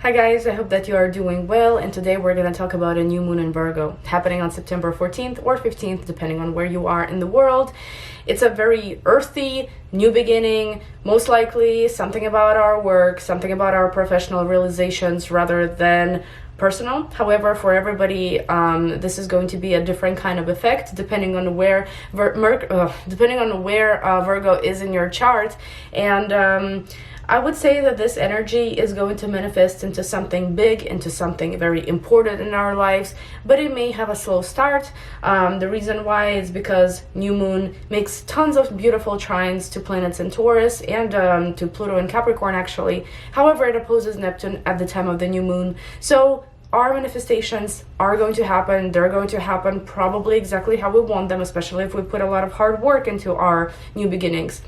Hi guys, I hope that you are doing well, and today we're going to talk about a new moon in Virgo happening on September 14th or 15th, depending on where you are in the world. It's a very earthy, new beginning, most likely something about our work, something about our professional realizations rather than personal. However, for everybody, this is going to be a different kind of effect depending on where Virgo is in your chart. And I would say that this energy is going to manifest into something big, into something very important in our lives, but it may have a slow start. The reason why is because new moon makes tons of beautiful trines to planets in Taurus and to Pluto in Capricorn actually. However, it opposes Neptune at the time of the new moon. So our manifestations are going to happen. They're going to happen probably exactly how we want them, especially if we put a lot of hard work into our new beginnings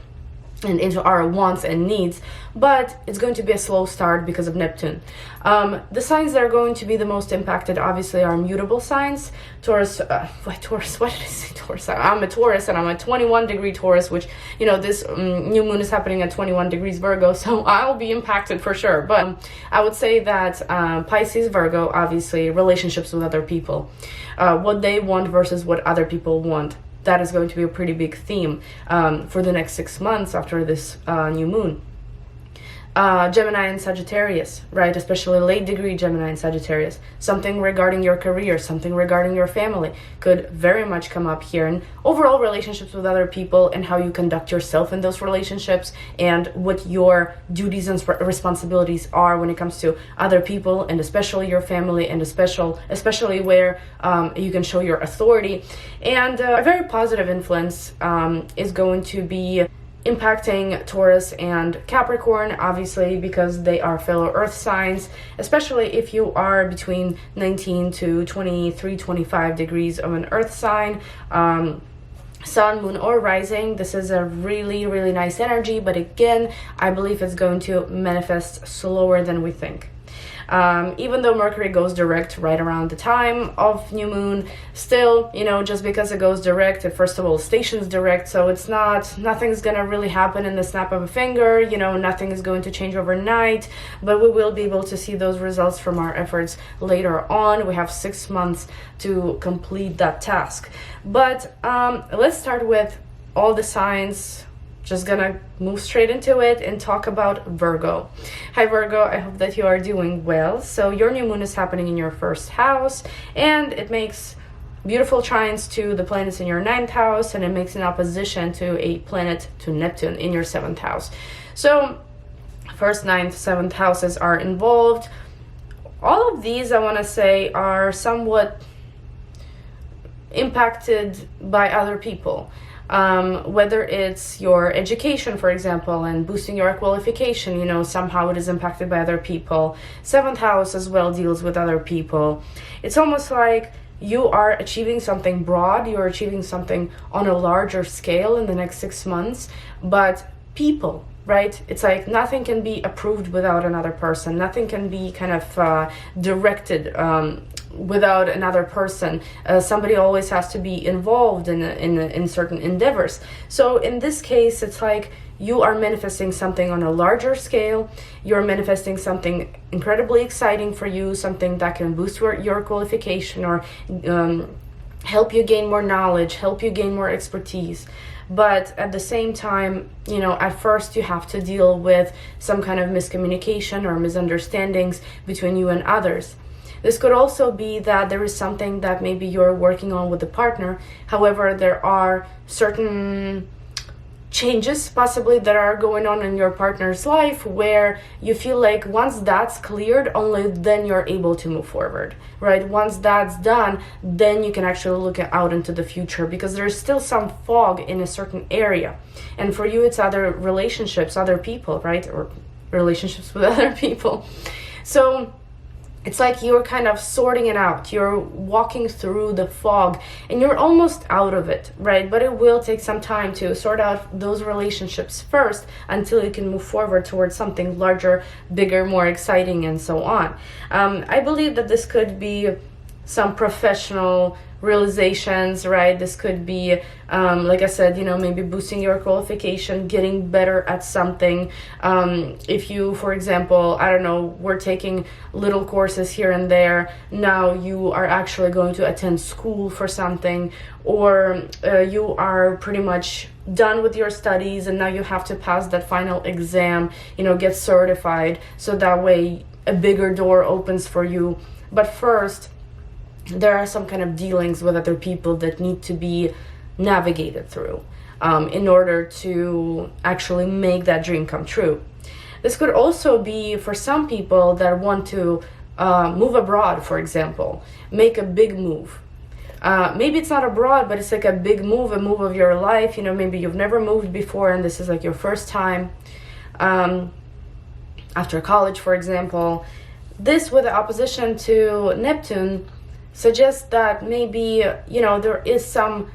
and into our wants and needs, but it's going to be a slow start because of Neptune. The signs that are going to be the most impacted obviously are mutable signs. Taurus, why did I say Taurus? I'm a Taurus and I'm a 21 degree Taurus, which, you know, this new moon is happening at 21 degrees Virgo, so I'll be impacted for sure. But I would say that Pisces, Virgo, obviously relationships with other people, what they want versus what other people want. That is going to be a pretty big theme for the next 6 months after this new moon. Gemini and Sagittarius, right? Especially late degree Gemini and Sagittarius. Something regarding your career, something regarding your family could very much come up here. And overall relationships with other people and how you conduct yourself in those relationships and what your duties and responsibilities are when it comes to other people and especially your family and especially where you can show your authority. And a very positive influence is going to be impacting Taurus and Capricorn, obviously, because they are fellow earth signs, especially if you are between 19 to 23, 25 degrees of an earth sign. Sun, moon, or rising. This is a really, really nice energy, but again, I believe it's going to manifest slower than we think. Even though Mercury goes direct right around the time of new moon, still, you know, just because it goes direct, it first of all stations direct, so it's nothing's gonna really happen in the snap of a finger, you know, nothing is going to change overnight, but we will be able to see those results from our efforts later on. We have 6 months to complete that task. But let's start with all the signs. Just gonna move straight into it and talk about Virgo. Hi Virgo, I hope that you are doing well. So your new moon is happening in your first house and it makes beautiful trines to the planets in your 9th house, and it makes an opposition to a planet to Neptune in your 7th house. So first, 9th, 7th houses are involved. All of these, I want to say, are somewhat impacted by other people. Whether it's your education, for example, and boosting your qualification, you know, somehow it is impacted by other people. 7th house as well deals with other people. It's almost like you are achieving something broad, you're achieving something on a larger scale in the next 6 months, but people, right? It's like nothing can be approved without another person. Nothing can be kind of directed without another person. Somebody always has to be involved in certain endeavors. So in this case, it's like you are manifesting something on a larger scale. You're manifesting something incredibly exciting for you, something that can boost your qualification or help you gain more knowledge, help you gain more expertise. But at the same time, you know, at first you have to deal with some kind of miscommunication or misunderstandings between you and others. This could also be that there is something that maybe you're working on with the partner. However, there are certain changes possibly that are going on in your partner's life where you feel like once that's cleared, only then you're able to move forward, right? Once that's done, then you can actually look out into the future, because there's still some fog in a certain area. And for you, it's other relationships, other people, right? Or relationships with other people. So it's like you're kind of sorting it out. You're walking through the fog and you're almost out of it, right? But it will take some time to sort out those relationships first until you can move forward towards something larger, bigger, more exciting, and so on. I believe that this could be some professional realizations, right? This could be, like I said, maybe boosting your qualification, getting better at something. If you, for example, I don't know, were taking little courses here and there, now you are actually going to attend school for something, or you are pretty much done with your studies and now you have to pass that final exam, get certified, so that way a bigger door opens for you. But first, there are some kind of dealings with other people that need to be navigated through in order to actually make that dream come true. This could also be for some people that want to move abroad, for example, make a big move. Maybe it's not abroad, but it's like a big move, a move of your life. Maybe you've never moved before and this is like your first time. After college, for example. This, with the opposition to Neptune, suggests that maybe, there is some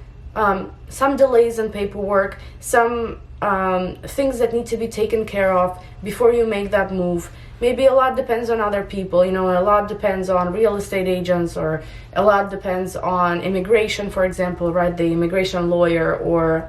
delays in paperwork, some things that need to be taken care of before you make that move. Maybe a lot depends on other people, a lot depends on real estate agents, or a lot depends on immigration, for example, right? The immigration lawyer, or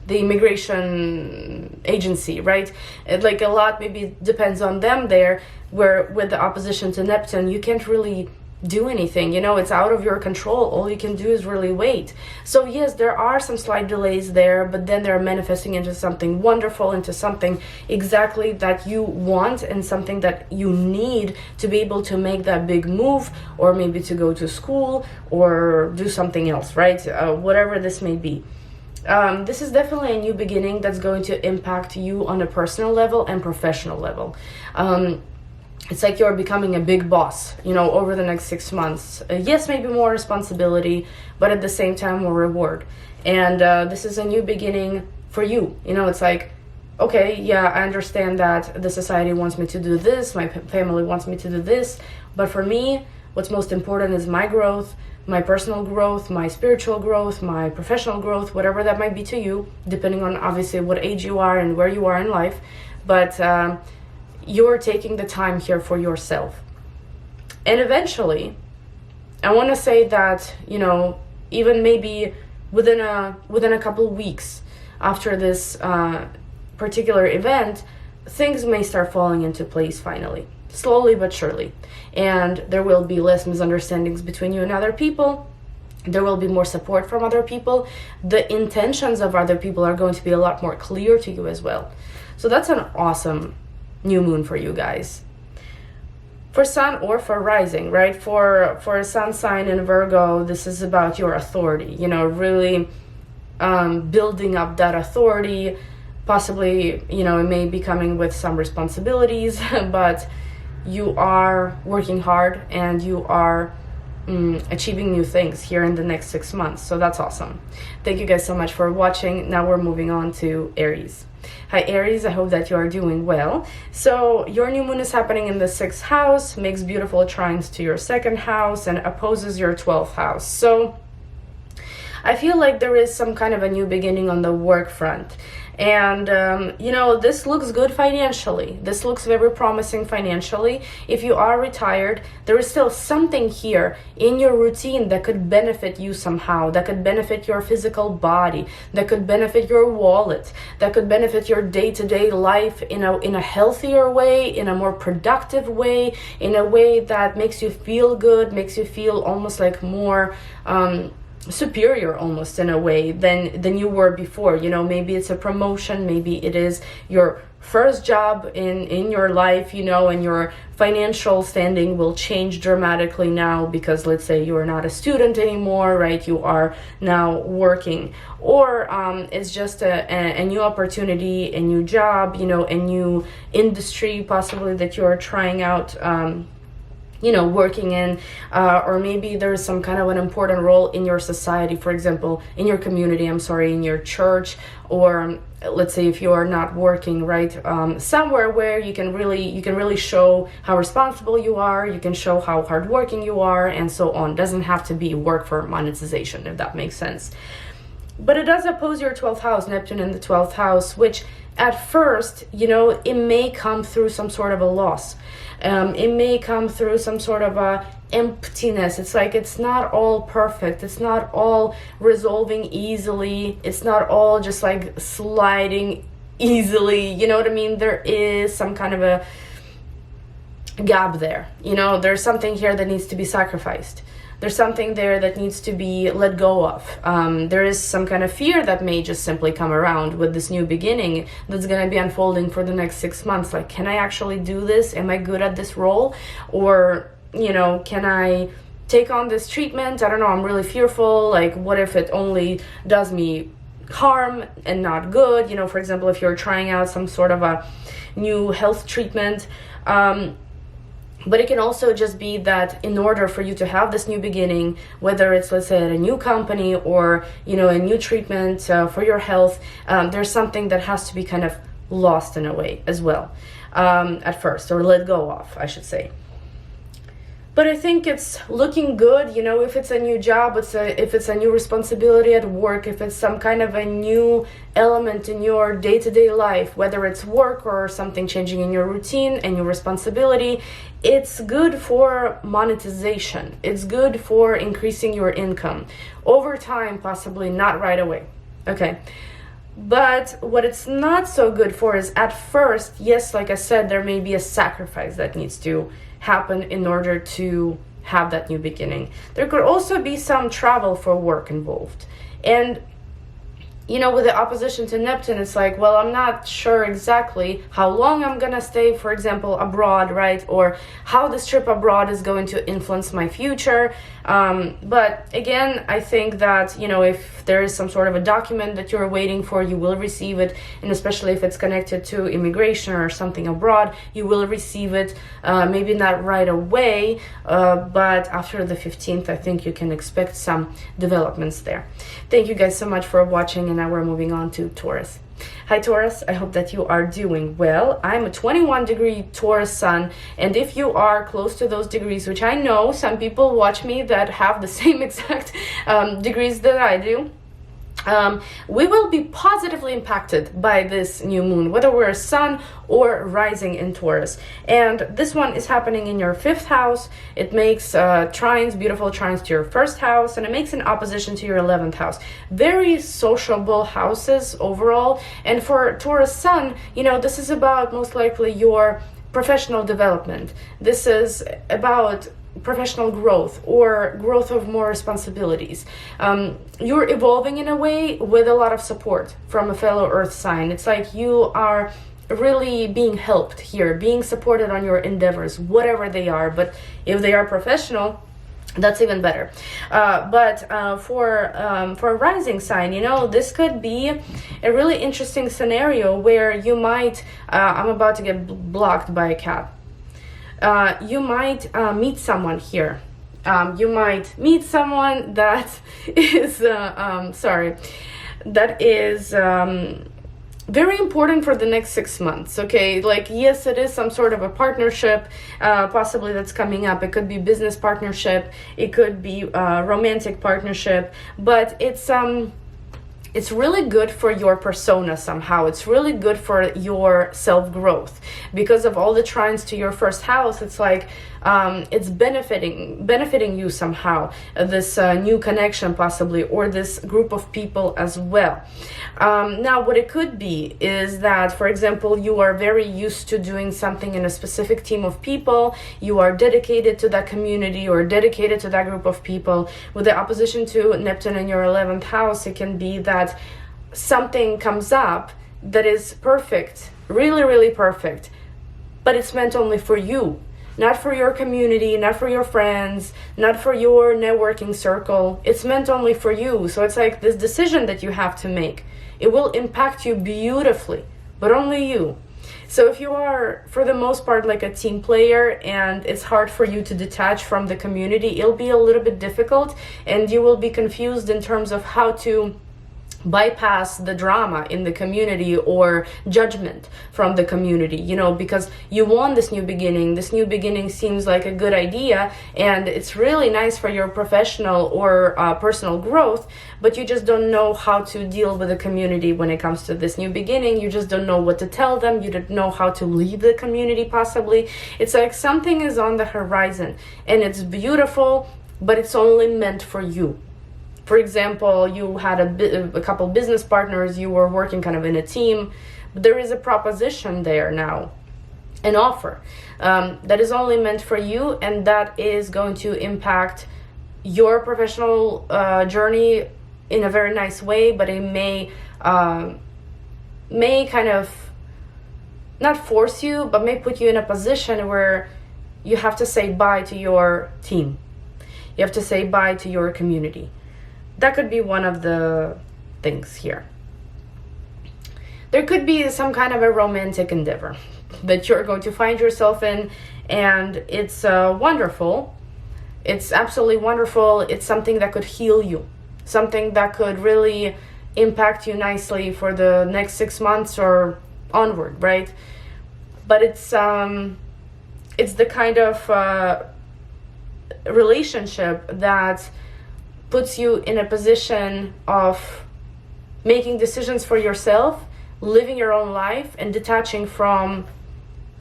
the immigration agency, right? Like a lot maybe depends on them there, where with the opposition to Neptune, you can't really do anything, it's out of your control. All you can do is really wait. So yes, there are some slight delays there, but then they're manifesting into something wonderful, into something exactly that you want and something that you need to be able to make that big move, or maybe to go to school or do something else, right? Whatever this may be. This is definitely a new beginning that's going to impact you on a personal level and professional level. It's like you're becoming a big boss, over the next 6 months. Yes, maybe more responsibility, but at the same time more reward. And this is a new beginning for you. It's like, okay, yeah, I understand that the society wants me to do this, my family wants me to do this, but for me, what's most important is my growth, my personal growth, my spiritual growth, my professional growth, whatever that might be to you, depending on obviously what age you are and where you are in life. But you're taking the time here for yourself. And eventually, I want to say that, even maybe within a couple of weeks after this particular event, things may start falling into place finally, slowly but surely. And there will be less misunderstandings between you and other people. There will be more support from other people. The intentions of other people are going to be a lot more clear to you as well. So that's an awesome new moon for you guys. For sun or for rising, right? For a sun sign in Virgo, this is about your authority, really building up that authority. Possibly, it may be coming with some responsibilities, but you are working hard and you are achieving new things here in the next 6 months. So that's awesome. Thank you guys so much for watching. Now we're moving on to Aries. Hi Aries, I hope that you are doing well. So your new moon is happening in the 6th house, makes beautiful trines to your 2nd house, and opposes your 12th house. So I feel like there is some kind of a new beginning on the work front. And, this looks good financially. This looks very promising financially. If you are retired, there is still something here in your routine that could benefit you somehow, that could benefit your physical body, that could benefit your wallet, that could benefit your day-to-day life in a healthier way, in a more productive way, in a way that makes you feel good, makes you feel almost like more superior almost in a way than you were before. Maybe it's a promotion, maybe it is your first job in your life, and your financial standing will change dramatically now because let's say you are not a student anymore, right? You are now working, or it's just a new opportunity, a new job, a new industry possibly that you are trying out, working in, or maybe there's some kind of an important role in your society, for example, in your community, in your church, or let's say if you are not working, right, somewhere where you can really show how responsible you are, you can show how hardworking you are, and so on. Doesn't have to be work for monetization, if that makes sense. But it does oppose your 12th house, Neptune in the 12th house, which at first, you know, it may come through some sort of a loss. It may come through some sort of a emptiness. It's like it's not all perfect. It's not all resolving easily. It's not all just like sliding easily. You know what I mean? There is some kind of a gap there. You know, there's something here that needs to be sacrificed. There's something there that needs to be let go of. There is some kind of fear that may just simply come around with this new beginning that's going to be unfolding for the next 6 months. Like, can I actually do this? Am I good at this role? Or, you know, can I take on this treatment? I don't know. I'm really fearful. Like, what if it only does me harm and not good? You know, for example, if you're trying out some sort of a new health treatment, but it can also just be that in order for you to have this new beginning, whether it's, let's say, at a new company or, you know, a new treatment for your health, there's something that has to be kind of lost in a way as well at first, or let go of, I should say. But I think it's looking good, you know, if it's a new job, if it's a new responsibility at work, if it's some kind of a new element in your day-to-day life, whether it's work or something changing in your routine and your responsibility, it's good for monetization. It's good for increasing your income. Over time, possibly, not right away. Okay. But what it's not so good for is at first, yes, like I said, there may be a sacrifice that needs to happen in order to have that new beginning. There could also be some travel for work involved. And, you know, with the opposition to Neptune, it's like, well, I'm not sure exactly how long I'm gonna stay, for example, abroad, right? Or how this trip abroad is going to influence my future. But again, I think that, you know, if there is some sort of a document that you're waiting for, you will receive it. And especially if it's connected to immigration or something abroad, you will receive it. Maybe not right away, but after the 15th, I think you can expect some developments there. Thank you guys so much for watching, and now we're moving on to Taurus. Hi Taurus, I hope that you are doing well. I'm a 21 degree Taurus sun, and if you are close to those degrees, which I know some people watch me that have the same exact degrees that I do, we will be positively impacted by this new moon, whether we're sun or rising in Taurus. And this one is happening in your 5th house. It makes trines, beautiful trines to your 1st house, and it makes an opposition to your 11th house. Very sociable houses overall. And for Taurus sun, you know, this is about most likely your professional development. This is about professional growth or growth of more responsibilities. You're evolving in a way with a lot of support from a fellow earth sign. It's like you are really being helped here, being supported on your endeavors, whatever they are. But if they are professional, that's even better. But for a rising sign, you know, this could be a really interesting scenario where you might, I'm about to get blocked by a cat. You might meet someone here. You might meet someone that is, that is very important for the next 6 months, okay? Like, yes, it is some sort of a partnership, possibly that's coming up. It could be business partnership. It could be romantic partnership, but it's really good for your persona somehow. It's really good for your self-growth because of all the trines to your 1st house. It's like it's benefiting you somehow, this new connection possibly, or this group of people as well. Now what it could be is that, for example, you are very used to doing something in a specific team of people. You are dedicated to that community or dedicated to that group of people. With the opposition to Neptune in your 11th house, it can be that something comes up that is perfect, really, really perfect, but it's meant only for you. Not for your community, not for your friends, not for your networking circle. It's meant only for you. So it's like this decision that you have to make. It will impact you beautifully, but only you. So if you are, for the most part, like a team player and it's hard for you to detach from the community, it'll be a little bit difficult and you will be confused in terms of how to bypass the drama in the community or judgment from the community, you know, because you want this new beginning. This new beginning seems like a good idea, and it's really nice for your professional or personal growth, but you just don't know how to deal with the community when it comes to this new beginning. You just don't know what to tell them. You don't know how to leave the community, possibly. It's like something is on the horizon, and it's beautiful, but it's only meant for you. For example, you had a couple business partners, you were working kind of in a team, but there is a proposition there now, an offer that is only meant for you, and that is going to impact your professional journey in a very nice way, but it may kind of not force you, but may put you in a position where you have to say bye to your team. You have to say bye to your community. That could be one of the things here. There could be some kind of a romantic endeavor that you're going to find yourself in, and it's wonderful. It's absolutely wonderful. It's something that could heal you, something that could really impact you nicely for the next 6 months or onward, right? But it's the kind of relationship that puts you in a position of making decisions for yourself, living your own life, and detaching from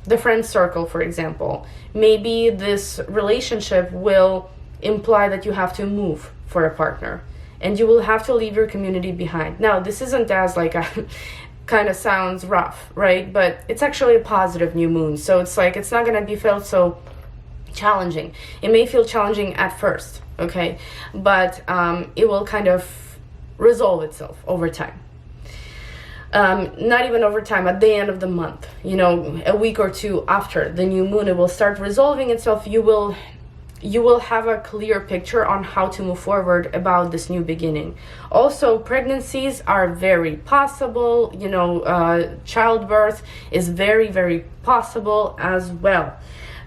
the friend circle, for example. Maybe this relationship will imply that you have to move for a partner, and you will have to leave your community behind. Now, this isn't as like a kind of sounds rough, right? But it's actually a positive new moon, so it's like it's not going to be felt so challenging. It may feel challenging at first, okay, but it will kind of resolve itself over time. Not even over time, at the end of the month, you know, a week or two after the new moon, it will start resolving itself. You will have a clear picture on how to move forward about this new beginning. Also, pregnancies are very possible, you know, childbirth is very, very possible as well.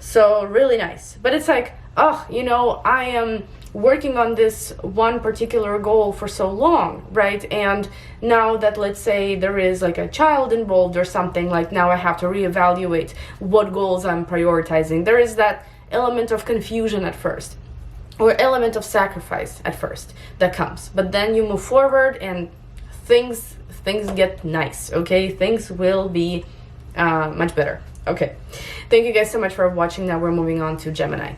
So really nice. But it's like, oh, you know, I am working on this one particular goal for so long, right? And now that, let's say, there is like a child involved or something, like now I have to reevaluate what goals I'm prioritizing. There is that element of confusion at first, or element of sacrifice at first that comes. But then you move forward and things get nice, okay? Things will be much better. Okay, thank you guys so much for watching. Now we're moving on to Gemini.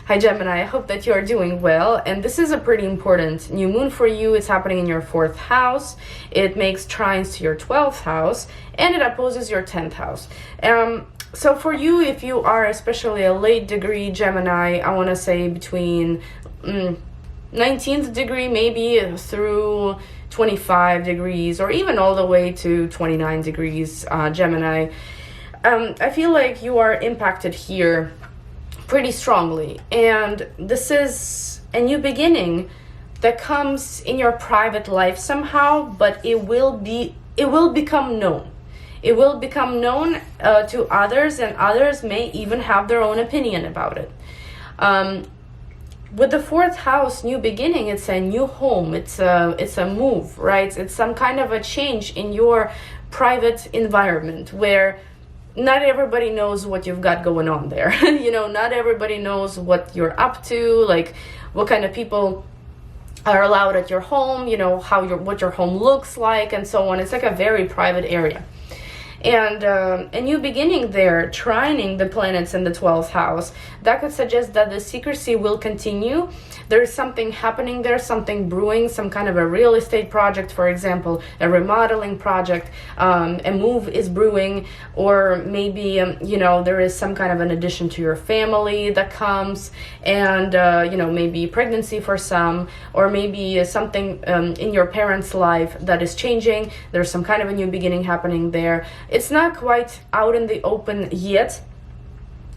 Hi Gemini, I hope that you are doing well, and this is a pretty important new moon for you. It's happening in your 4th house. It makes trines to your 12th house, and it opposes your 10th house. So for you, if you are especially a late degree Gemini, I want to say between 19th degree maybe through 25 degrees, or even all the way to 29 degrees Gemini, I feel like you are impacted here pretty strongly, and this is a new beginning that comes in your private life somehow, but it will become known. It will become known to others, and others may even have their own opinion about it. With the 4th house, new beginning, it's a new home, it's a move, right? It's some kind of a change in your private environment where not everybody knows what you've got going on there. You know, not everybody knows what you're up to, like what kind of people are allowed at your home, you know, what your home looks like, and so on. It's like a very private area. And a new beginning there, trining the planets in the 12th house, that could suggest that the secrecy will continue. There is something happening there, something brewing, some kind of a real estate project, for example, a remodeling project, a move is brewing, or maybe, you know, there is some kind of an addition to your family that comes, and, you know, maybe pregnancy for some, or maybe something in your parents' life that is changing. There's some kind of a new beginning happening there. It's not quite out in the open yet,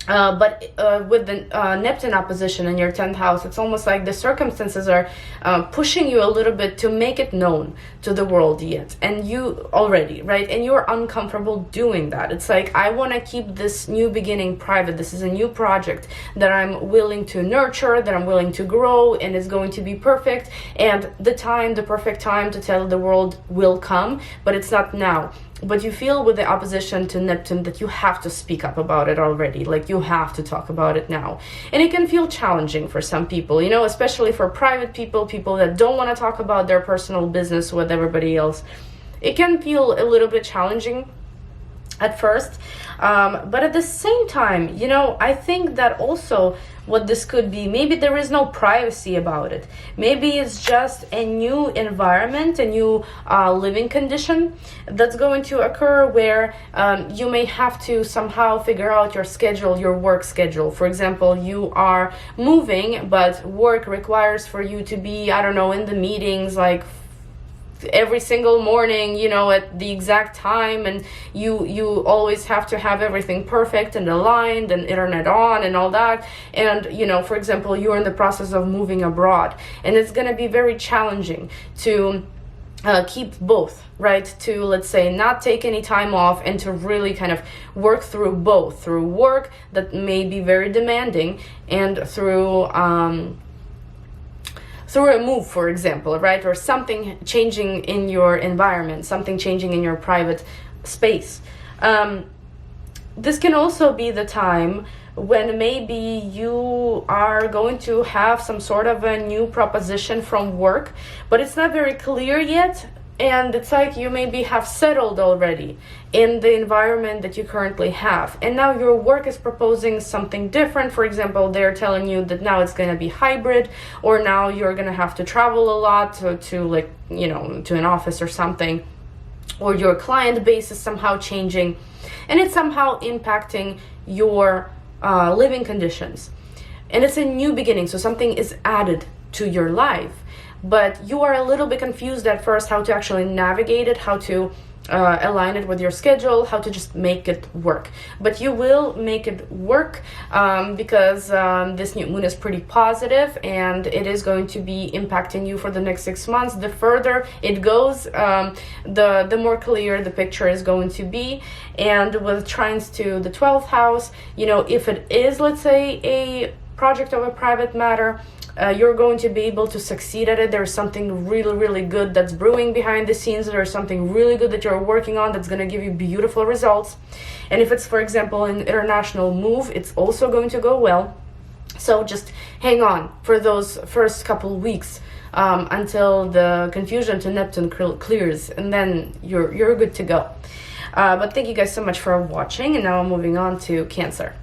But with the Neptune opposition in your 10th house, it's almost like the circumstances are pushing you a little bit to make it known to the world yet. And you already, right? And you're uncomfortable doing that. It's like, I want to keep this new beginning private. This is a new project that I'm willing to nurture, that I'm willing to grow, and is going to be perfect. And the perfect time to tell the world will come, but it's not now. But you feel with the opposition to Neptune that you have to speak up about it already. Like, you have to talk about it now. And it can feel challenging for some people, you know, especially for private people, people that don't want to talk about their personal business with everybody else. It can feel a little bit challenging at first. But at the same time, you know, I think that also what this could be, maybe there is no privacy about it. Maybe it's just a new environment, a new living condition that's going to occur where you may have to somehow figure out your schedule, your work schedule. For example, you are moving, but work requires for you to be, I don't know, in the meetings like every single morning, you know, at the exact time, and you always have to have everything perfect and aligned and internet on and all that. And, you know, for example, you're in the process of moving abroad, and it's going to be very challenging to keep both, right? To, let's say, not take any time off and to really kind of work through both, through work that may be very demanding and through a move, for example, right? Or something changing in your environment, something changing in your private space. This can also be the time when maybe you are going to have some sort of a new proposition from work, but it's not very clear yet. And it's like you maybe have settled already in the environment that you currently have. And now your work is proposing something different. For example, they're telling you that now it's going to be hybrid, or now you're going to have to travel a lot to like, you know, to an office or something, or your client base is somehow changing, and it's somehow impacting your living conditions. And it's a new beginning, so something is added to your life. But you are a little bit confused at first how to actually navigate it, how to align it with your schedule, how to just make it work. But you will make it work because this new moon is pretty positive, and it is going to be impacting you for the next 6 months. The further it goes, the more clear the picture is going to be. And with trines to the 12th house, you know, if it is, let's say, a project of a private matter, you're going to be able to succeed at it. There's something really, really good that's brewing behind the scenes. There's something really good that you're working on that's going to give you beautiful results. And if it's, for example, an international move, it's also going to go well. So just hang on for those first couple weeks until the confusion to Neptune clears, and then you're good to go. But thank you guys so much for watching, and now I'm moving on to Cancer.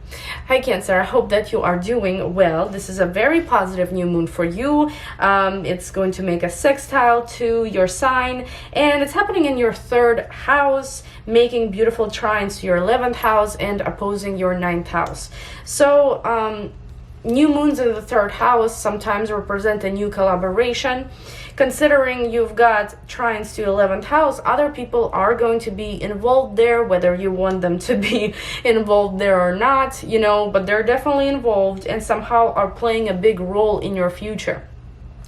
Hi Cancer, I hope that you are doing well. This is a very positive new moon for you. It's going to make a sextile to your sign, and it's happening in your 3rd house, making beautiful trines to your 11th house and opposing your 9th house. So new moons in the 3rd house sometimes represent a new collaboration. Considering you've got trines to 11th house, other people are going to be involved there, whether you want them to be involved there or not, you know, but they're definitely involved and somehow are playing a big role in your future.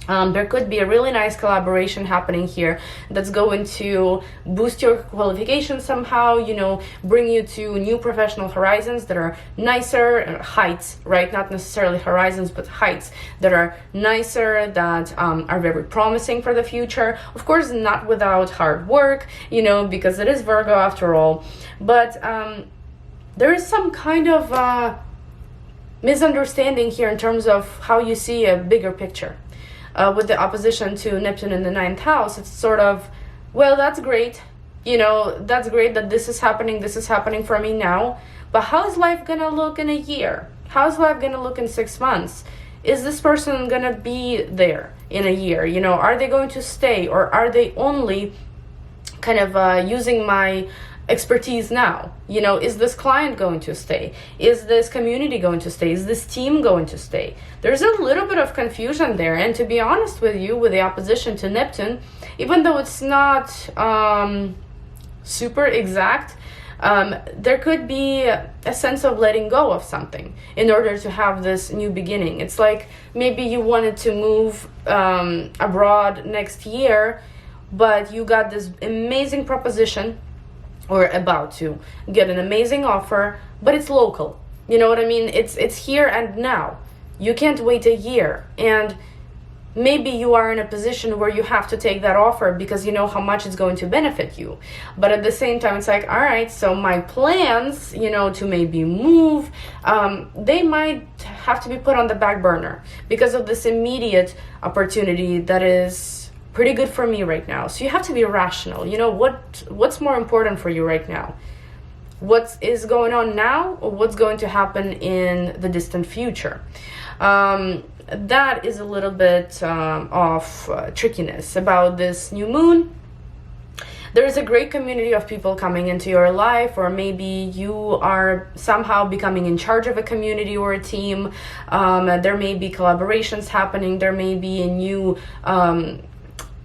There could be a really nice collaboration happening here that's going to boost your qualifications somehow, you know, bring you to new professional horizons that are nicer, heights, right? Not necessarily horizons, but heights that are nicer, that are very promising for the future. Of course, not without hard work, you know, because it is Virgo after all. But there is some kind of misunderstanding here in terms of how you see a bigger picture. With the opposition to Neptune in the 9th house, it's sort of, well, that's great, you know, that's great that this is happening for me now, but how is life gonna look in a year? How's life gonna look in 6 months? Is this person gonna be there in a year? You know, are they going to stay, or are they only kind of using my expertise now? You know, is this client going to stay? Is this community going to stay? Is this team going to stay? There's a little bit of confusion there, and to be honest with you, with the opposition to Neptune, even though it's not super exact, There could be a sense of letting go of something in order to have this new beginning. It's like maybe you wanted to move abroad next year, but you got this amazing proposition, or about to get an amazing offer, but it's local. You know what I mean? It's here and now. You can't wait a year. And maybe you are in a position where you have to take that offer because you know how much it's going to benefit you. But at the same time, it's like, all right, so my plans, to maybe move, they might have to be put on the back burner because of this immediate opportunity that is pretty good for me right now. So you have to be rational. What's more important for you right now? What is going on now, or what's going to happen in the distant future? That is a little bit of trickiness about this new moon. There is a great community of people coming into your life, or maybe you are somehow becoming in charge of a community or a team. There may be collaborations happening. There may be a new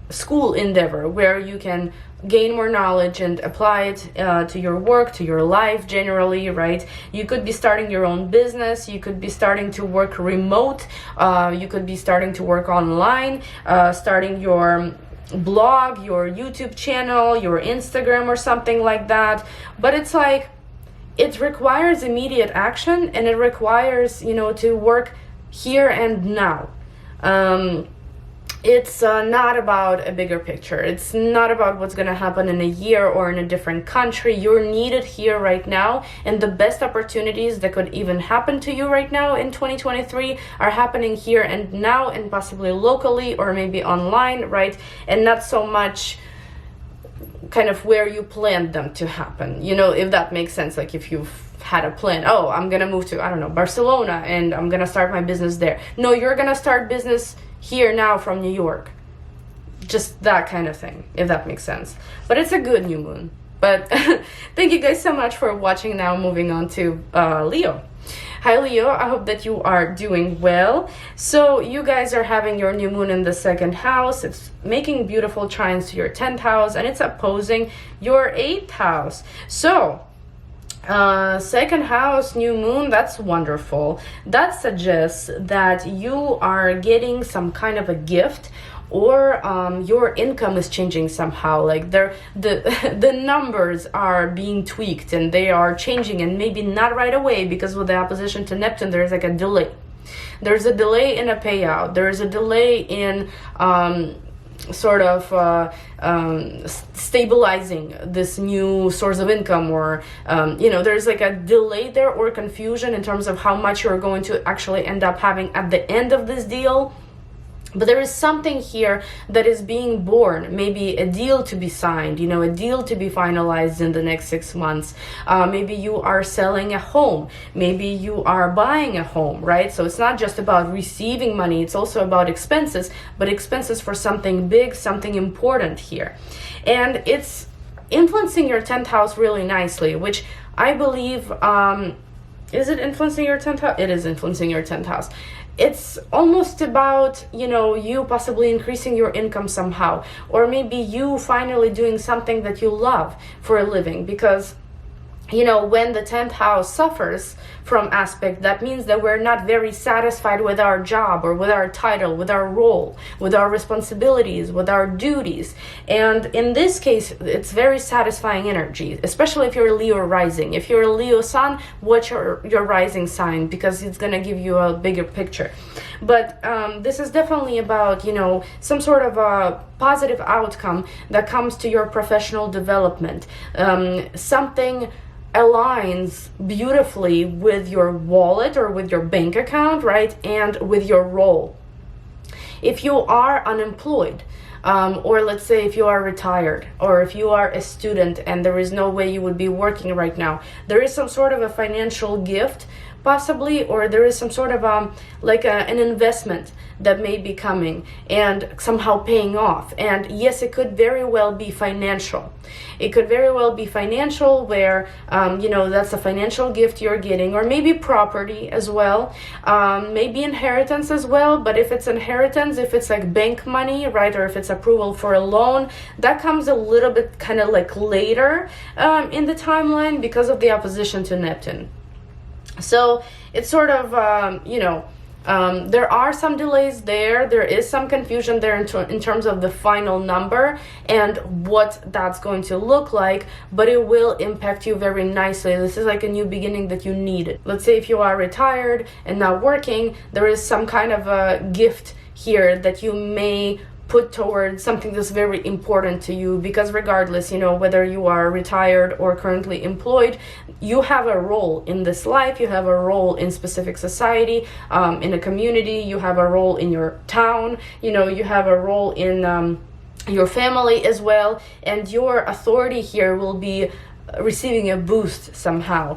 school endeavor where you can gain more knowledge and apply it to your work, to your life generally, right? You could be starting your own business. You could be starting to work remote. You could be starting to work online, starting your blog, your YouTube channel, your Instagram, or something like that. But it's like, it requires immediate action, and it requires, to work here and now. It's not about a bigger picture. It's not about what's going to happen in a year or in a different country. You're needed here right now, and the best opportunities that could even happen to you right now in 2023 are happening here and now, and possibly locally or maybe online, right? And not so much kind of where you planned them to happen, if that makes sense. Like if you've had a plan, I'm going to move to, I don't know, Barcelona, and I'm going to start my business there. No, you're going to start business here now from New York. Just that kind of thing, if that makes sense. But it's a good new moon. But thank you guys so much for watching. Now moving on to Leo. Hi Leo, I hope that you are doing well. So you guys are having your new moon in the second house. It's making beautiful trines to your 10th house, and it's opposing your 8th house. So second house, new moon, that's wonderful. That suggests that you are getting some kind of a gift, or your income is changing somehow. Like the numbers are being tweaked, and they are changing, and maybe not right away, because with the opposition to Neptune, there's like a delay. There's a delay in a payout. There's a delay in stabilizing this new source of income, or there's like a delay there, or confusion in terms of how much you're going to actually end up having at the end of this deal. But there is something here that is being born, maybe a deal to be signed, a deal to be finalized in the next 6 months. Maybe you are selling a home. Maybe you are buying a home, right? So it's not just about receiving money. It's also about expenses, but expenses for something big, something important here. And it's influencing your 10th house really nicely, which I believe, is it influencing your 10th house? It is influencing your 10th house. It's almost about, you possibly increasing your income somehow, or maybe you finally doing something that you love for a living, because when the 10th house suffers from aspect, that means that we're not very satisfied with our job, or with our title, with our role, with our responsibilities, with our duties. And in this case, it's very satisfying energy, especially if you're a Leo rising. If you're a Leo sun, watch your rising sign, because it's going to give you a bigger picture. But this is definitely about, some sort of a positive outcome that comes to your professional development. Something aligns beautifully with your wallet or with your bank account, right? And with your role. If you are unemployed, or let's say if you are retired, or if you are a student and there is no way you would be working right now, there is some sort of a financial gift possibly, or there is some sort of an investment that may be coming and somehow paying off. And yes, it could very well be financial. It could very well be financial, where that's a financial gift you're getting, or maybe property as well, maybe inheritance as well. But if it's inheritance, if it's like bank money, right, or if it's approval for a loan, that comes a little bit kind of like later in the timeline because of the opposition to Neptune. So it's sort of there are some delays there. There is some confusion there in terms of the final number and what that's going to look like, but it will impact you very nicely. This is like a new beginning that you needed. Let's say if you are retired and not working, there is some kind of a gift here that you may put towards something that's very important to you, because regardless, whether you are retired or currently employed, you have a role in this life, you have a role in specific society, in a community, you have a role in your town, you have a role in your family as well, and your authority here will be receiving a boost somehow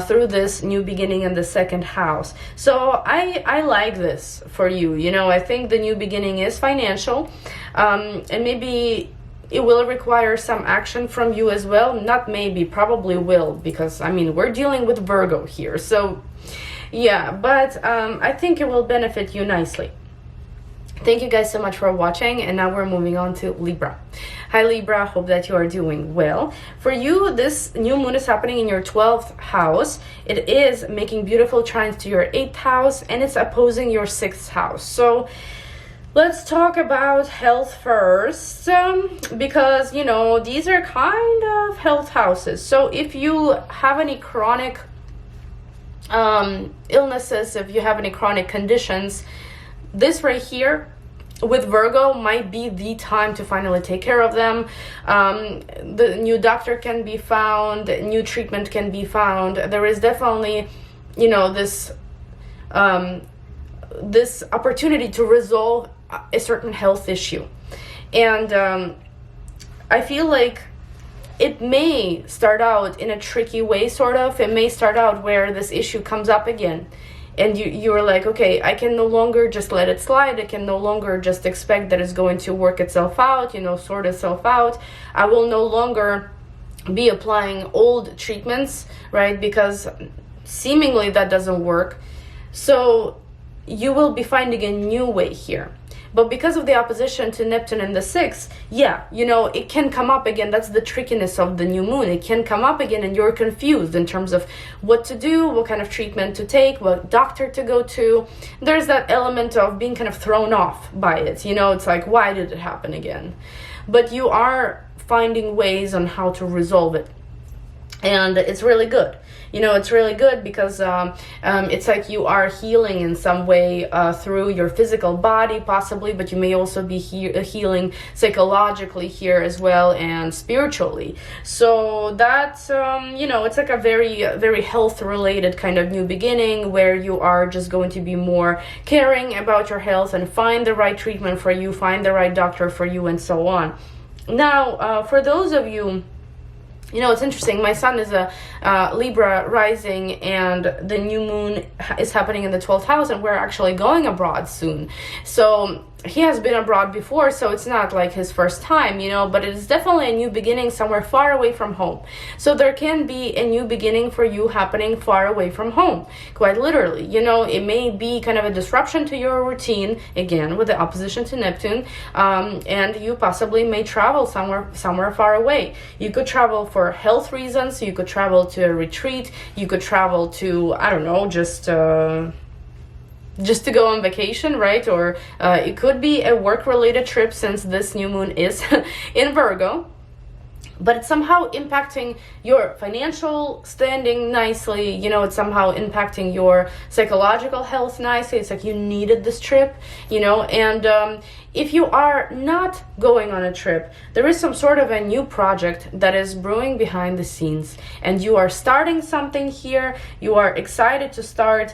through this new beginning in the second house. So I like this for you. I think the new beginning is financial, and maybe it will require some action from you as well. Not maybe, probably will, because we're dealing with Virgo here. So yeah, but I think it will benefit you nicely. Thank you guys so much for watching, and now we're moving on to Libra. Hi Libra, hope that you are doing well. For you, this new moon is happening in your 12th house. It is making beautiful trines to your 8th house, and it's opposing your 6th house. So let's talk about health first, because these are kind of health houses. So if you have any chronic illnesses, if you have any chronic conditions, this right here with Virgo might be the time to finally take care of them. The new doctor can be found, new treatment can be found. There is definitely, this opportunity to resolve a certain health issue. And I feel like it may start out in a tricky way, sort of. It may start out where this issue comes up again. And you're like, okay, I can no longer just let it slide. I can no longer just expect that it's going to work itself out, sort itself out. I will no longer be applying old treatments, right? Because seemingly that doesn't work. So you will be finding a new way here. But because of the opposition to Neptune in the 6th, it can come up again. That's the trickiness of the new moon. It can come up again and you're confused in terms of what to do, what kind of treatment to take, what doctor to go to. There's that element of being kind of thrown off by it. It's like, why did it happen again? But you are finding ways on how to resolve it. And it's really good. It's really good because it's like you are healing in some way through your physical body, possibly, but you may also be healing psychologically here as well, and spiritually. So that's, it's like a very, very health-related kind of new beginning, where you are just going to be more caring about your health and find the right treatment for you, find the right doctor for you, and so on. Now, for those of you, it's interesting. My son is a Libra rising, and the new moon is happening in the 12th house, and we're actually going abroad soon. So he has been abroad before, so it's not like his first time, but it is definitely a new beginning somewhere far away from home. So there can be a new beginning for you happening far away from home, quite literally. It may be kind of a disruption to your routine, again, with the opposition to Neptune, and you possibly may travel somewhere far away. You could travel for health reasons, you could travel to a retreat, you could travel to, I don't know, just to go on vacation, right? Or it could be a work-related trip, since this new moon is in Virgo. But it's somehow impacting your financial standing nicely. It's somehow impacting your psychological health nicely. It's like you needed this trip, and if you are not going on a trip, there is some sort of a new project that is brewing behind the scenes, and you are starting something here. You are excited to start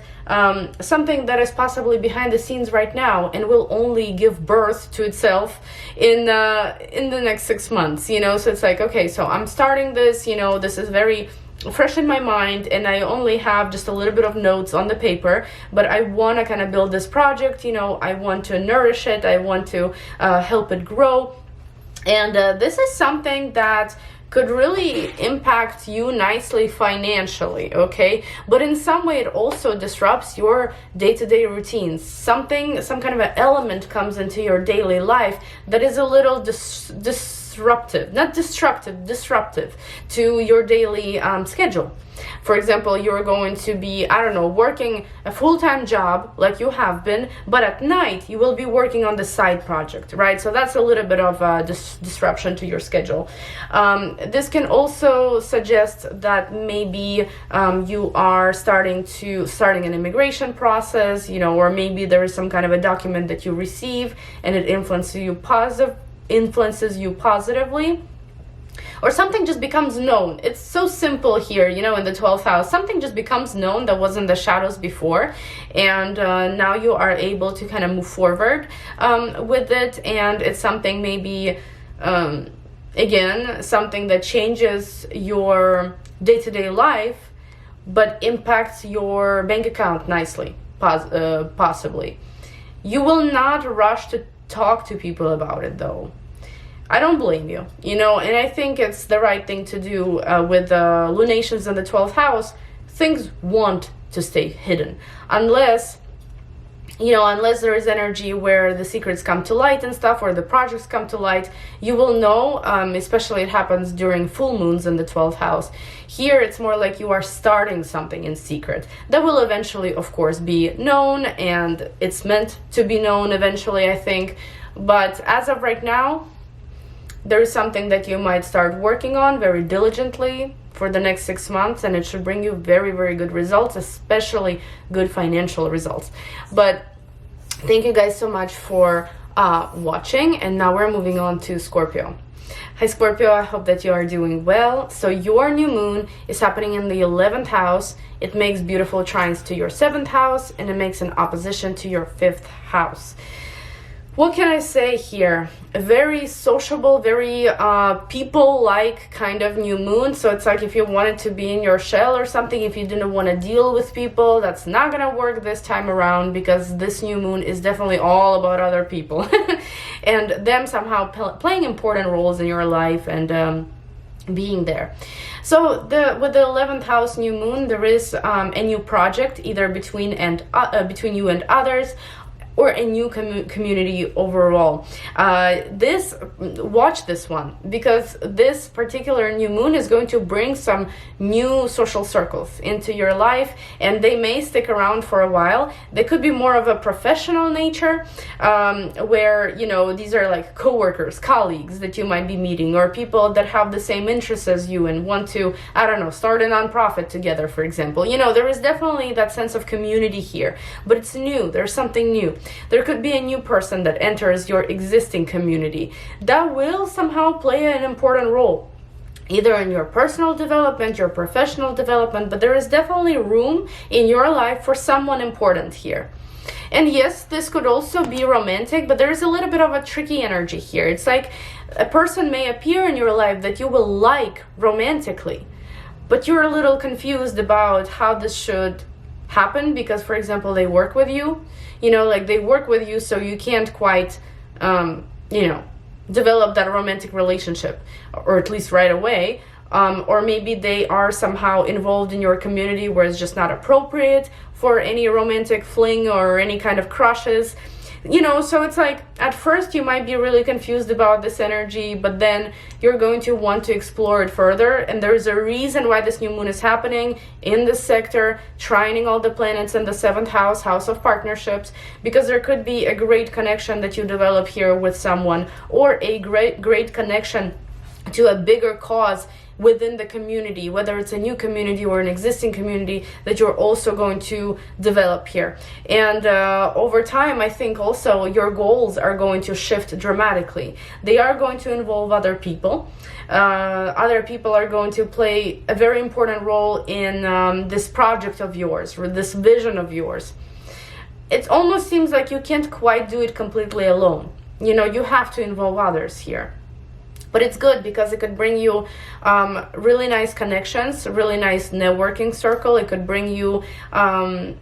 something that is possibly behind the scenes right now and will only give birth to itself in the next 6 months. So it's like, okay, so I'm starting this. This is very fresh in my mind, and I only have just a little bit of notes on the paper, but I want to kind of build this project. You know, I want to nourish it, I want to help it grow, and this is something that could really impact you nicely financially, okay? But in some way it also disrupts your day-to-day routines. Some kind of an element comes into your daily life that is a little disruptive, not destructive, disruptive to your daily schedule. For example, you're going to be, I don't know, working a full-time job like you have been, but at night you will be working on the side project, right? So that's a little bit of disruption to your schedule. This can also suggest that maybe you are starting an immigration process, you know, or maybe there is some kind of a document that you receive and it influences you positively. Or something just becomes known. It's so simple here, you know, in the 12th house. Something just becomes known that was in the shadows before, and now you are able to kind of move forward with it. And it's something maybe, again, something that changes your day-to-day life, but impacts your bank account nicely, possibly. You will not rush to talk to people about it, though. I don't blame you, you know, and I think it's the right thing to do with the lunations in the 12th house. Things want to stay hidden unless there is energy where the secrets come to light and stuff, or the projects come to light. You will know, especially it happens during full moons in the 12th house. Here it's more like you are starting something in secret that will eventually, of course, be known, and it's meant to be known eventually, I think. But as of right now, there is something that you might start working on very diligently for the next 6 months, and it should bring you very, very good results, especially good financial results. But thank you guys so much for watching, and now we're moving on to Scorpio. Hi Scorpio, I hope that you are doing well. So your new moon is happening in the 11th house. It makes beautiful trines to your 7th house, and it makes an opposition to your 5th house. What can I say here? A very sociable, very people-like kind of new moon. So it's like if you wanted to be in your shell or something, if you didn't want to deal with people, that's not gonna work this time around, because this new moon is definitely all about other people and them somehow playing important roles in your life and being there. So with the 11th house new moon, there is a new project either between you and others, or a new community overall. Watch this one, because this particular new moon is going to bring some new social circles into your life, and they may stick around for a while. They could be more of a professional nature, where, you know, these are like co-workers, colleagues that you might be meeting, or people that have the same interests as you and want to, I don't know, start a nonprofit together, for example. You know, there is definitely that sense of community here, but it's new. There's something new. There could be a new person that enters your existing community that will somehow play an important role, either in your personal development, your professional development, but there is definitely room in your life for someone important here. And yes, this could also be romantic, but there is a little bit of a tricky energy here. It's like a person may appear in your life that you will like romantically, but you're a little confused about how this should happen, because, for example, they work with you, you know, like they work with you, so you can't quite, you know, develop that romantic relationship, or at least right away. Or maybe they are somehow involved in your community where it's just not appropriate for any romantic fling or any kind of crushes. You know, so it's like at first you might be really confused about this energy, but then you're going to want to explore it further. And there's a reason why this new moon is happening in this sector, trining all the planets in the 7th house, house of partnerships, because there could be a great connection that you develop here with someone, or a great connection to a bigger cause within the community, whether it's a new community or an existing community that you're also going to develop here. And over time, I think also your goals are going to shift dramatically. They are going to involve other people. Other people are going to play a very important role in this project of yours, or this vision of yours. It almost seems like you can't quite do it completely alone. You know, you have to involve others here. But it's good because it could bring you really nice connections, really nice networking circle. It could bring you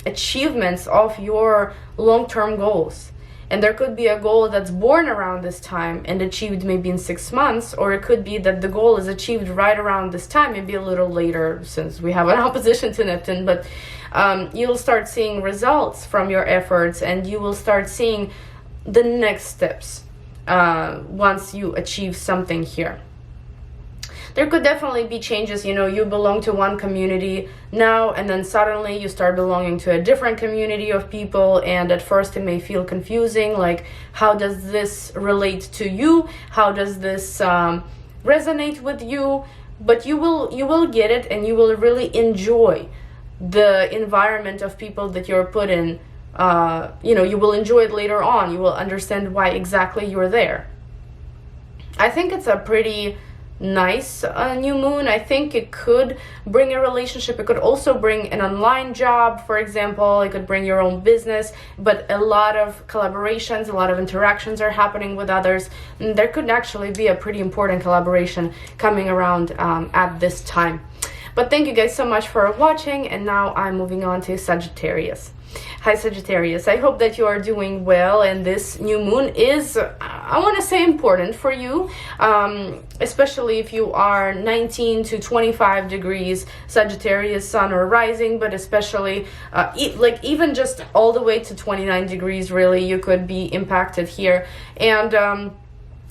achievements of your long-term goals. And there could be a goal that's born around this time and achieved maybe in 6 months, or it could be that the goal is achieved right around this time, maybe a little later since we have an opposition to Neptune. But you'll start seeing results from your efforts, and you will start seeing the next steps once you achieve something here. There could definitely be changes. You belong to one community now, and then suddenly you start belonging to a different community of people, and at first it may feel confusing, like, how does this relate to you? How does this resonate with you? But you will get it, and you will really enjoy the environment of people that you're put in. You will enjoy it later on. You will understand why exactly you're there. I think it's a pretty nice new moon. I think it could bring a relationship. It could also bring an online job, for example. It could bring your own business, but a lot of collaborations, a lot of interactions are happening with others. And there could actually be a pretty important collaboration coming around at this time. But thank you guys so much for watching, and now I'm moving on to Sagittarius. Hi Sagittarius, I hope that you are doing well, and this new moon is, I want to say, important for you, especially if you are 19 to 25 degrees Sagittarius sun or rising, but especially even just all the way to 29 degrees, really, you could be impacted here. And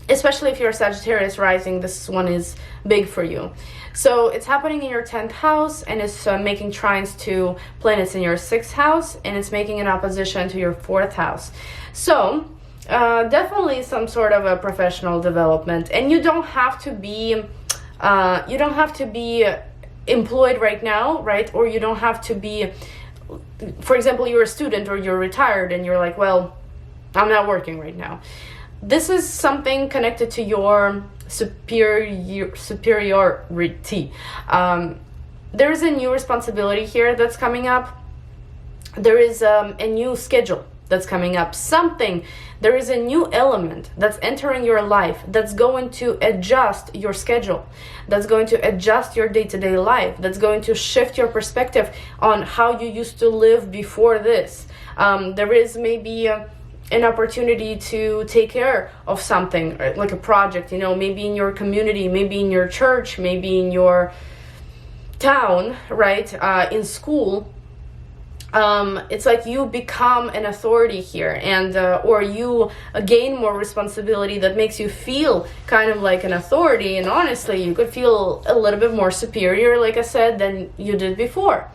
especially if you're Sagittarius rising, this one is big for you. So it's happening in your 10th house, and it's making trines to planets in your 6th house, and it's making an opposition to your 4th house. So definitely some sort of a professional development, and you don't have to be employed right now, right? Or you don't have to be, for example, you're a student or you're retired and you're like, well, I'm not working right now. This is something connected to your superiority. There is a new responsibility here that's coming up. There is a new schedule that's coming up. There is a new element that's entering your life that's going to adjust your schedule, that's going to adjust your day-to-day life, that's going to shift your perspective on how you used to live before this. There is maybe an opportunity to take care of something, like a project, maybe in your community, maybe in your church, maybe in your town, right? In school. It's like you become an authority here, and or you gain more responsibility that makes you feel kind of like an authority, and honestly you could feel a little bit more superior, like I said, than you did before.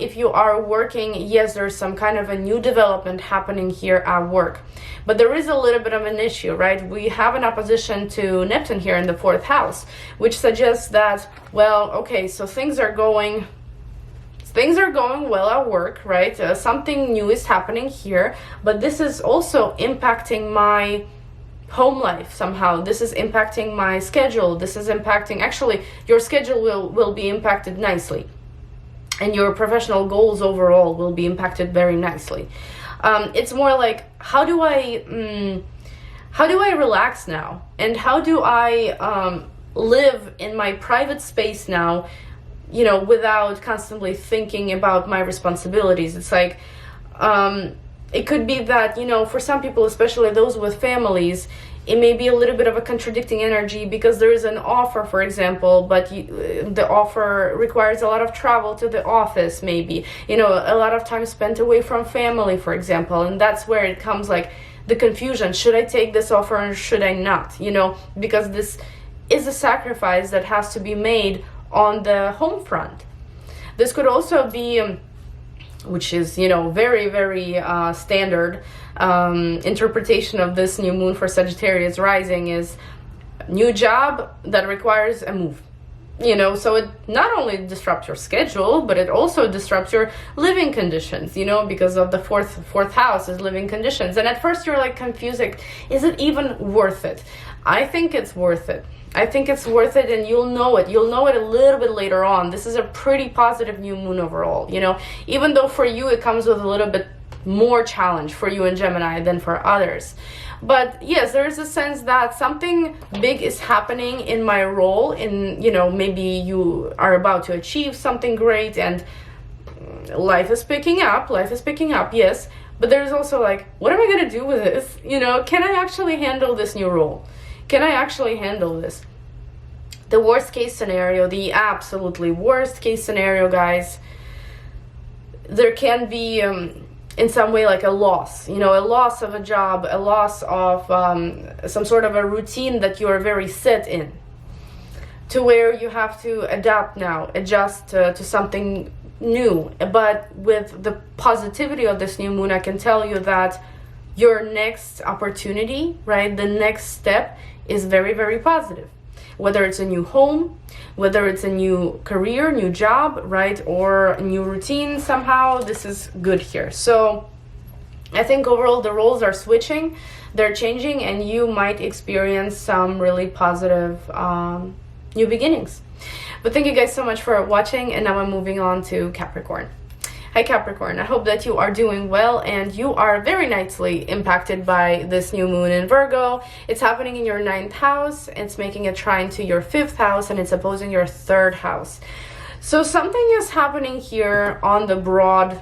If you are working, yes, there's some kind of a new development happening here at work. But there is a little bit of an issue, right? We have an opposition to Neptune here in the 4th house, which suggests that, well, okay, so things are going well at work, right? Something new is happening here, but this is also impacting my home life somehow. This is impacting my schedule. This is impacting, actually, your schedule will be impacted nicely. And your professional goals overall will be impacted very nicely. It's more like, how do I relax now? And how do I live in my private space now, without constantly thinking about my responsibilities? It's like, it could be that, for some people, especially those with families, it may be a little bit of a contradicting energy because there is an offer, for example, but the offer requires a lot of travel to the office, maybe, a lot of time spent away from family, for example. And that's where it comes, like, the confusion. Should I take this offer or should I not? Because this is a sacrifice that has to be made on the home front. This could also be, which is, very, very standard interpretation of this new moon for Sagittarius rising, is new job that requires a move. So it not only disrupts your schedule, but it also disrupts your living conditions, because of the fourth house is living conditions. And at first you're like confused, like, is it even worth it? I think it's worth it. I think it's worth it, and you'll know it. You'll know it a little bit later on. This is a pretty positive new moon overall, even though for you it comes with a little bit more challenge for you in Gemini than for others. But yes, there is a sense that something big is happening in my role, in, you know, maybe you are about to achieve something great and life is picking up, yes. But there's also like, what am I going to do with this? You know, can I actually handle this new role? Can I actually handle this? The worst case scenario, the absolutely worst case scenario, guys, there can be in some way like a loss, you know, a loss of a job, a loss of some sort of a routine that you are very set in, to where you have to adapt now, adjust to something new. But with the positivity of this new moon, I can tell you that your next opportunity, right, the next step is very, very positive. Whether it's a new home, whether it's a new career, new job, right, or a new routine, somehow this is good here. So I think overall the roles are switching, they're changing, and you might experience some really positive new beginnings. But thank you guys so much for watching, and now I'm moving on to Capricorn. Hi Capricorn, I hope that you are doing well and you are very nicely impacted by this new moon in Virgo. It's happening in your 9th house, it's making a trine to your 5th house, and it's opposing your 3rd house. So something is happening here on the broad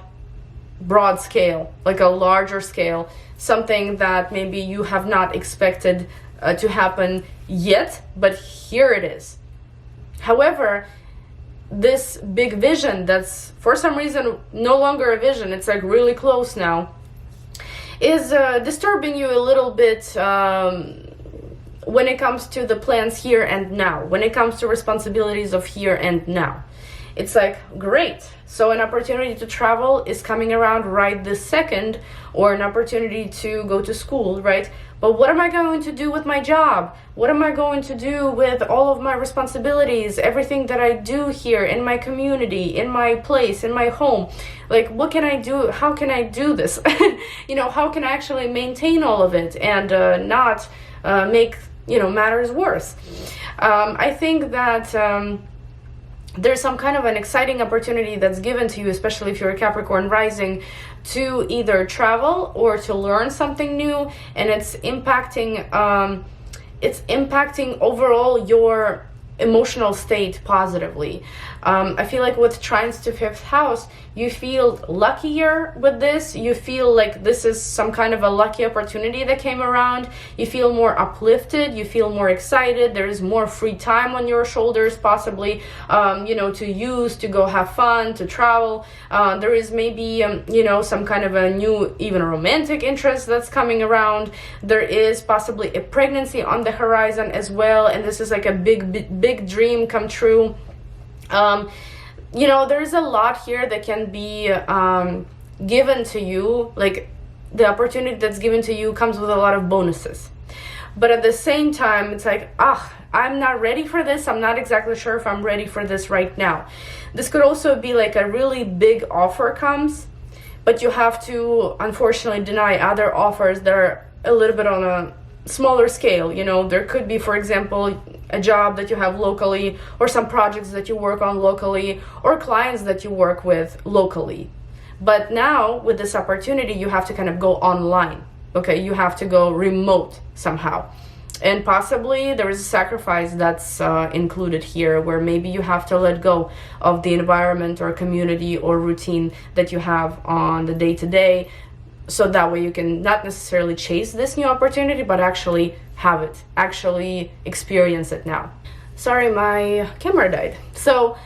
scale, like a larger scale, something that maybe you have not expected to happen yet, but here it is. However, this big vision that's for some reason no longer a vision, it's like really close now, is disturbing you a little bit when it comes to the plans here and now, when it comes to responsibilities of here and now. It's like, great, so an opportunity to travel is coming around right this second, or an opportunity to go to school, right? But what am I going to do with my job? What am I going to do with all of my responsibilities, everything that I do here in my community, in my place, in my home? Like, what can I do? How can I do this? You know, how can I actually maintain all of it and not make, you know, matters worse? I think that there's some kind of an exciting opportunity that's given to you, especially if you're a Capricorn rising, to either travel or to learn something new, and it's impacting overall your emotional state positively. I feel like with trines to 5th house, you feel luckier with this. You feel like this is some kind of a lucky opportunity that came around. You feel more uplifted. You feel more excited. There is more free time on your shoulders, possibly, you know, to use, to go have fun, to travel. There is maybe, you know, some kind of a new, even romantic interest that's coming around. There is possibly a pregnancy on the horizon as well, and this is like a big dream come true. You know, there's a lot here that can be given to you. Like, the opportunity that's given to you comes with a lot of bonuses, but at the same time it's like, I'm not ready for this. I'm not exactly sure if I'm ready for this right now. This could also be like a really big offer comes, but you have to unfortunately deny other offers that are a little bit on a smaller scale. You know, there could be, for example, a job that you have locally, or some projects that you work on locally, or clients that you work with locally. But now with this opportunity, you have to kind of go online. Okay, you have to go remote somehow, and possibly there is a sacrifice that's included here, where maybe you have to let go of the environment or community or routine that you have on the day-to-day, so that way you can not necessarily chase this new opportunity, but actually have it, actually experience it now. Sorry, my camera died. So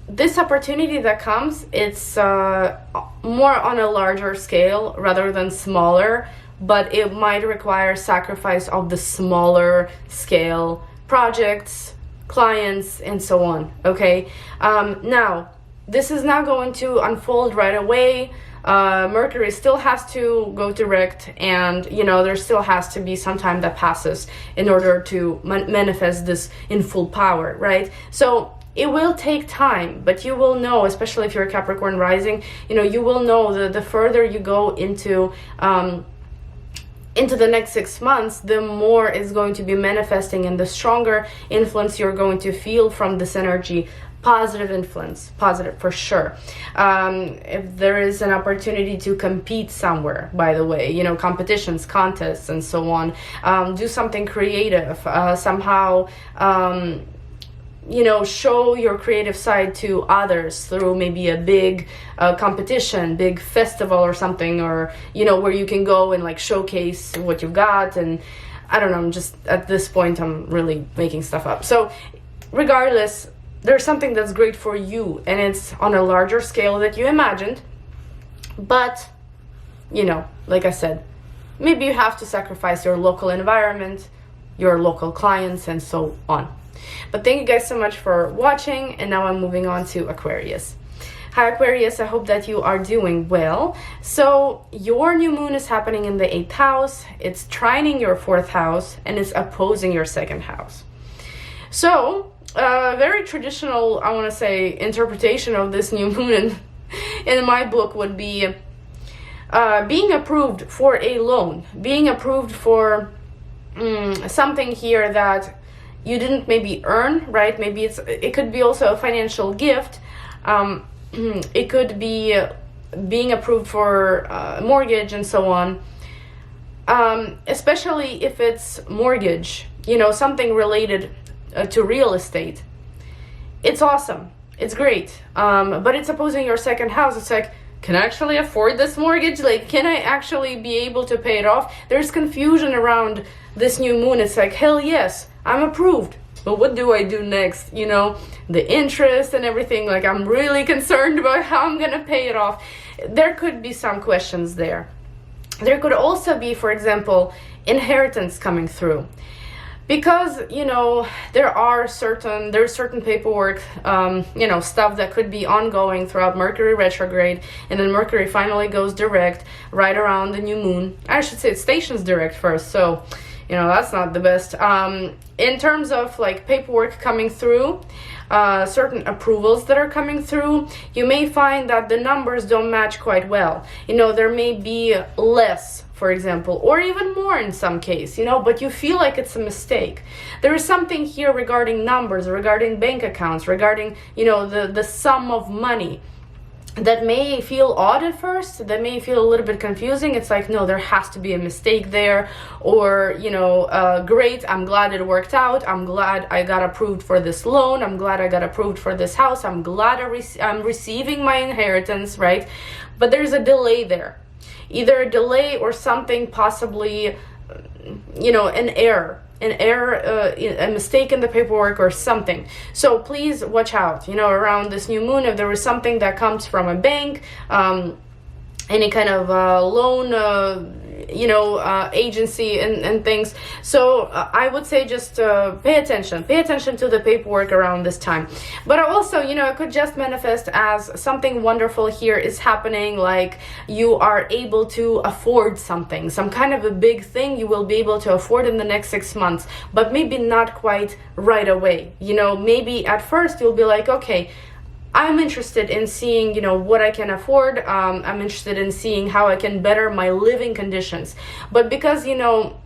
this opportunity that comes, it's more on a larger scale rather than smaller, but it might require sacrifice of the smaller scale projects, clients, and so on. Okay, now this is not going to unfold right away. Mercury still has to go direct, and you know, there still has to be some time that passes in order to manifest this in full power, right? So it will take time, but you will know, especially if you're a Capricorn rising, you know, you will know that the further you go into the next 6 months, the more is going to be manifesting, and the stronger influence you're going to feel from this energy positive influence, positive for sure. If there is an opportunity to compete somewhere, by the way, you know, competitions, contests, and so on, do something creative, somehow, you know, show your creative side to others through maybe a big competition, big festival or something, or, you know, where you can go and like showcase what you've got. And I don't know, I'm just, at this point, I'm really making stuff up. So regardless, there's something that's great for you, and it's on a larger scale that you imagined. But, you know, like I said, maybe you have to sacrifice your local environment, your local clients, and so on. But thank you guys so much for watching, and now I'm moving on to Aquarius. Hi Aquarius, I hope that you are doing well. So your new moon is happening in the 8th house, it's trining your 4th house, and it's opposing your 2nd house. So very traditional, I want to say, interpretation of this new moon in my book would be being approved for a loan, being approved for something here that you didn't maybe earn, right? Maybe it could be also a financial gift. It could be being approved for a mortgage and so on. Especially if it's mortgage, you know, something related to real estate. It's awesome, it's great, but it's opposing your 2nd house. It's like, can I actually afford this mortgage? Like, can I actually be able to pay it off? There's confusion around this new moon. It's like, hell yes, I'm approved, but what do I do next? You know, the interest and everything, like I'm really concerned about how I'm gonna pay it off. There could be some questions there. There could also be, for example, inheritance coming through. Because, you know, there's certain paperwork, you know, stuff that could be ongoing throughout Mercury retrograde, and then Mercury finally goes direct right around the new moon. I should say it stations direct first, so, you know, that's not the best. In terms of like paperwork coming through, certain approvals that are coming through, you may find that the numbers don't match quite well. You know, there may be less, for example, or even more in some case, you know, but you feel like it's a mistake. There is something here regarding numbers, regarding bank accounts, regarding, you know, the sum of money that may feel odd at first, that may feel a little bit confusing. It's like, no, there has to be a mistake there, or, you know, great, I'm glad it worked out, I'm glad I got approved for this loan, I'm glad I got approved for this house, I'm glad I'm receiving my inheritance, right? But there's a delay there. Either a delay or something, possibly, you know, an error, a mistake in the paperwork or something. So please watch out, you know, around this new moon, if there is something that comes from a bank, any kind of loan, you know, agency and things. So I would say just pay attention to the paperwork around this time. But also, you know, it could just manifest as something wonderful here is happening, like you are able to afford something, some kind of a big thing you will be able to afford in the next 6 months, but maybe not quite right away. You know, maybe at first you'll be like, okay, I'm interested in seeing, you know, what I can afford. I'm interested in seeing how I can better my living conditions. But because, you know,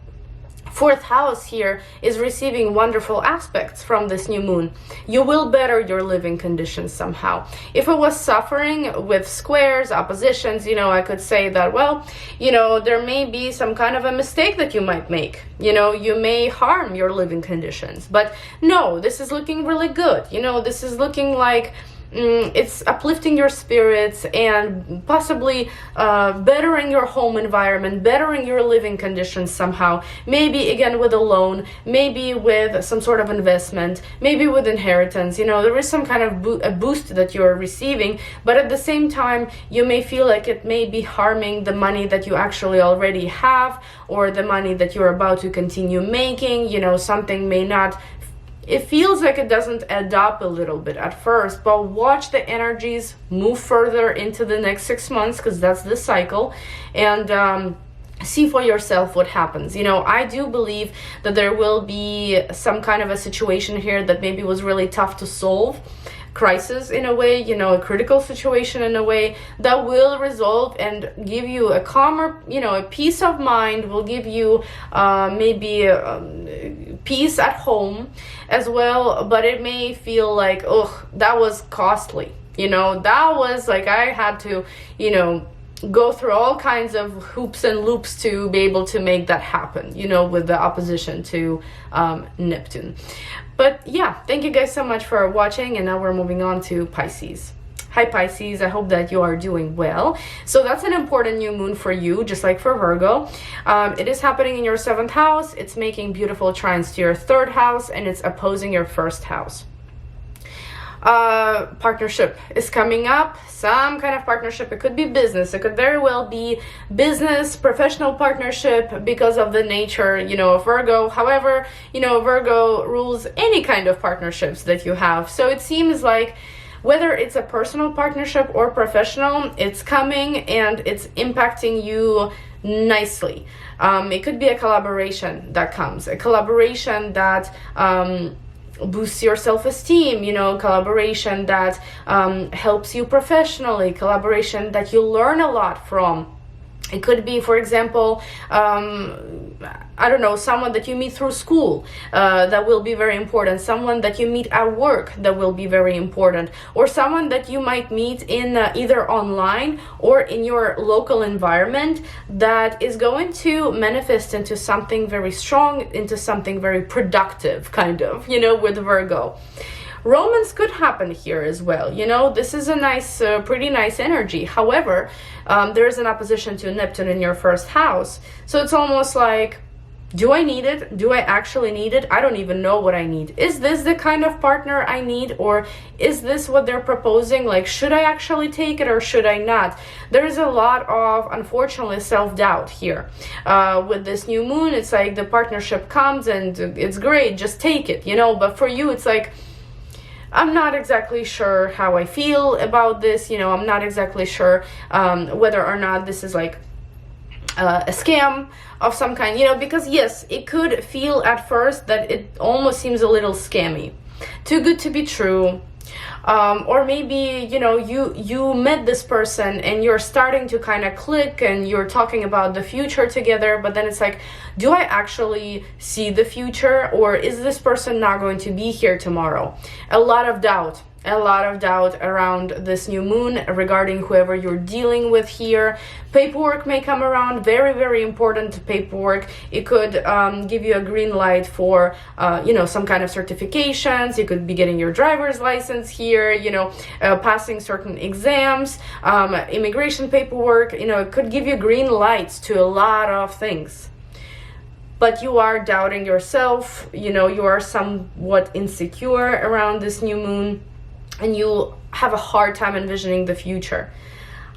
4th house here is receiving wonderful aspects from this new moon, you will better your living conditions somehow. If it was suffering with squares, oppositions, you know, I could say that, well, you know, there may be some kind of a mistake that you might make. You know, you may harm your living conditions. But no, this is looking really good. You know, this is looking like it's uplifting your spirits and possibly bettering your home environment, bettering your living conditions somehow. Maybe again with a loan, maybe with some sort of investment, maybe with inheritance. You know, there is some kind of a boost that you're receiving, but at the same time you may feel like it may be harming the money that you actually already have, or the money that you're about to continue making. You know, something may not, it feels like it doesn't add up a little bit at first, but watch the energies move further into the next 6 months, because that's the cycle, and see for yourself what happens. You know, I do believe that there will be some kind of a situation here that maybe was really tough to solve, crisis in a way, you know, a critical situation in a way, that will resolve and give you a calmer, you know, a peace of mind, will give you maybe peace at home as well, but it may feel like, oh, that was costly. You know, that was like, I had to, you know, go through all kinds of hoops and loops to be able to make that happen, you know, with the opposition to Neptune. But yeah, thank you guys so much for watching, and now we're moving on to Pisces. Hi Pisces, I hope that you are doing well. So that's an important new moon for you, just like for Virgo. It is happening in your 7th house. It's making beautiful trines to your 3rd house, and it's opposing your 1st house. Partnership is coming up, some kind of partnership. It could be business, it could very well be business, professional partnership, because of the nature, you know, of Virgo. However, you know, Virgo rules any kind of partnerships that you have. So it seems like whether it's a personal partnership or professional, it's coming and it's impacting you nicely. It could be a collaboration that comes, a collaboration that boosts your self-esteem, you know, collaboration that helps you professionally, collaboration that you learn a lot from. It could be, for example, I don't know, someone that you meet through school that will be very important, someone that you meet at work that will be very important, or someone that you might meet in either online or in your local environment that is going to manifest into something very strong, into something very productive, kind of, you know, with Virgo. Romance could happen here as well. You know, this is a nice, pretty nice energy. However, there is an opposition to Neptune in your 1st house. So it's almost like, do I need it? Do I actually need it? I don't even know what I need. Is this the kind of partner I need? Or is this what they're proposing? Like, should I actually take it or should I not? There is a lot of, unfortunately, self-doubt here. With this new moon, it's like the partnership comes and it's great, just take it, you know? But for you, it's like, I'm not exactly sure how I feel about this, you know, I'm not exactly sure whether or not this is like a scam of some kind, you know, because yes, it could feel at first that it almost seems a little scammy, too good to be true. Or maybe, you know, you met this person and you're starting to kind of click and you're talking about the future together, but then it's like, do I actually see the future, or is this person not going to be here tomorrow? A lot of doubt around this new moon regarding whoever you're dealing with here. Paperwork may come around, very, very important paperwork. It could give you a green light for, you know, some kind of certifications. You could be getting your driver's license here, you know, passing certain exams, immigration paperwork, you know, it could give you green lights to a lot of things. But you are doubting yourself, you know, you are somewhat insecure around this new moon, and you have a hard time envisioning the future.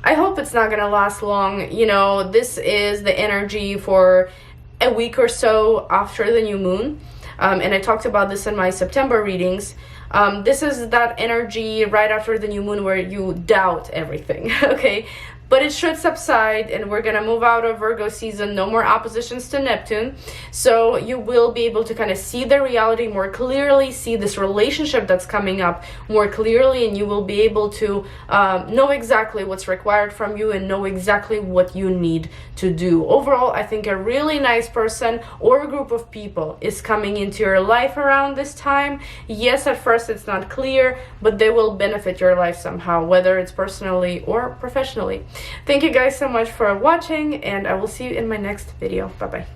I hope it's not gonna last long. You know, this is the energy for a week or so after the new moon. And I talked about this in my September readings. This is that energy right after the new moon where you doubt everything, okay? But it should subside and we're gonna move out of Virgo season, no more oppositions to Neptune. So you will be able to kind of see the reality more clearly, see this relationship that's coming up more clearly, and you will be able to know exactly what's required from you and know exactly what you need to do. Overall, I think a really nice person or a group of people is coming into your life around this time. Yes, at first it's not clear, but they will benefit your life somehow, whether it's personally or professionally. Thank you guys so much for watching, and I will see you in my next video. Bye bye.